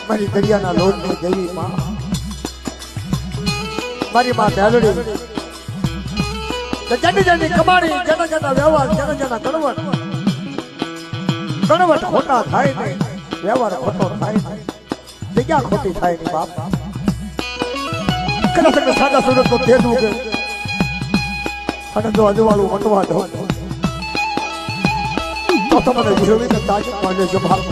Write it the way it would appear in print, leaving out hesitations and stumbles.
મારી દરિયાના લોટની દેવી માં, મારી માં મેલડી જેની જેની કમાણી, જેના જેના વ્યવહાર, જેના જેના કણવટ ખોટા થાય નહીં, વ્યવહાર ખોટો થાય નહીં, જગ્યા ખોટી થાય નહીં બાપ. કદાચ સાદા સુરત નો તેજ ઉગે અને જો અજવાળું મટવા દો તો તમને જીવવીને તાજ મળે છે બાપ.